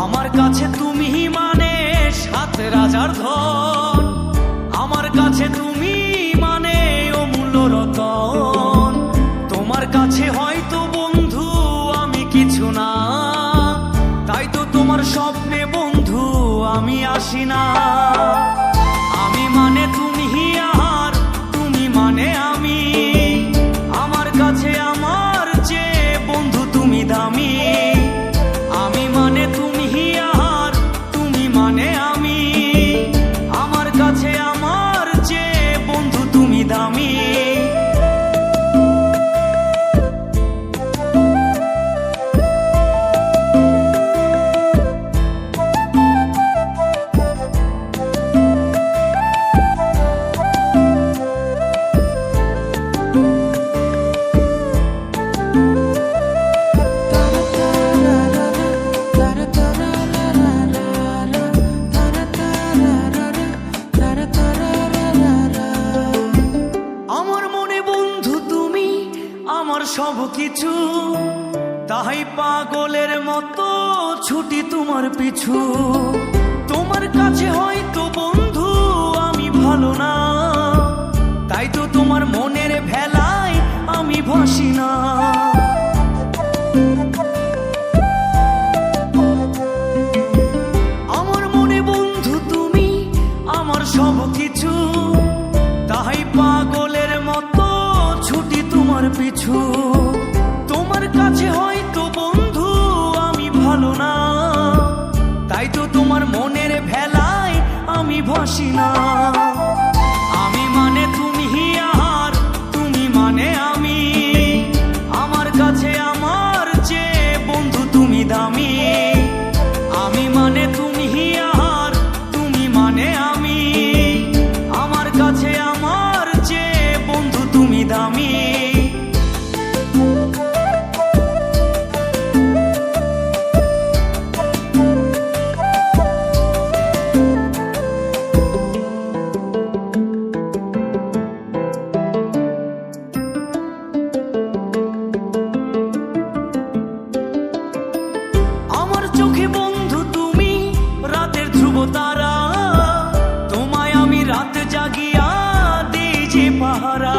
আমার কাছে তুমি মানে সাত রাজার ধন, আমার কাছে তুমি মানে অমূল্য রতন। তোমার কাছে হয়তো বন্ধু আমি কিছু না, তাই তো তোমার স্বপ্নে বন্ধু আমি আসি না। আমি মানে তুমি আর তুমি মানে আমি, আমার কাছে আমার যে বন্ধু তুমি দামি। আমি মানে তুমি আর তুমি মানে আমি, আমার কাছে আমার যে বন্ধু তুমি দামি। আমার সব কিছু, তাই পাগলের মতো ছুটি তোমার পিছু। তোমার কাছে হয়তো বন্ধু আমি ভালো না, তাই তো তোমার মনের ভেলায় আমি ভাসি না। আমার মনে বন্ধু তুমি আমার সব কিছু, তাই পাগলের মতো ছুটি তোমার পিছু। তোমার কাছে হয়তো বন্ধু আমি ভালো না, তাই তো তোমার মনের ভেলায় আমি ভাসি না। আমি মানে তুমি আর তুমি মানে আমি, আমার কাছে আমার যে বন্ধু তুমি দামি। আমি মানে তুমি আর তুমি মানে আমি, আমার কাছে আমার যে বন্ধু তুমি দামি। আমার চোখে বন্ধু তুমি রাতের ধ্রুব তারা, তোমায় আমি রাত জাগিয়া দিই যে পাহারা।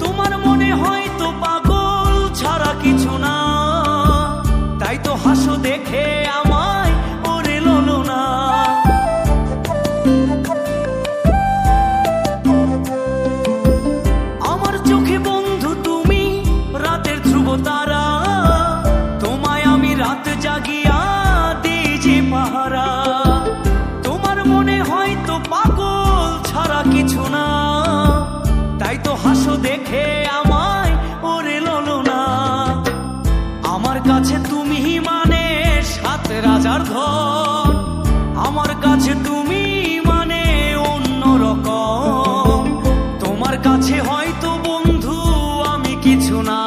তোমার মনে হয়তো পাগল ছাড়া কিছু না, তাই তো হাসো দেখে আমায় ওরে ললো না। আমার চোখে বন্ধু তুমি রাতের ধ্রুব তারা, তোমায় আমি রাত জাগিয়া দিই যে পাহারা। তোমার মনে হয়তো পাগল ছাড়া কিছু না, তাই তো হাসো দেখে আমায় ওরে ললো না। আমার কাছে তুমি মানে সাত রাজার ধন, আমার কাছে তুমি মানে অন্য রকম। তোমার কাছে হয়তো বন্ধু আমি কিছু না,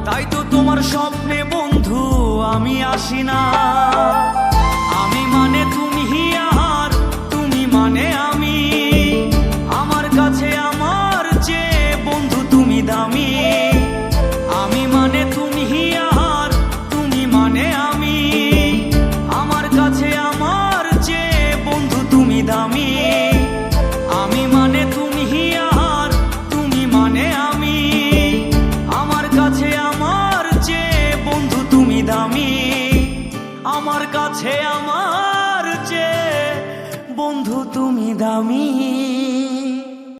তাই তো তোমার স্বপ্নে বন্ধু আমি আসি না। আমি মানে তুমি আর তুমি মানে আমি, আমার কাছে আমার যে বন্ধু তুমি দামি। আমি মানে তুমি আর তুমি মানে আমি, আমার কাছে আমার যে বন্ধু তুমি দামি। আমি মানে তুমি আর তুমি মানে আমি, আমার কাছে আমার যে বন্ধু তুমি দামি। আমার কাছে আমার যে বন্ধু তুমি দামি।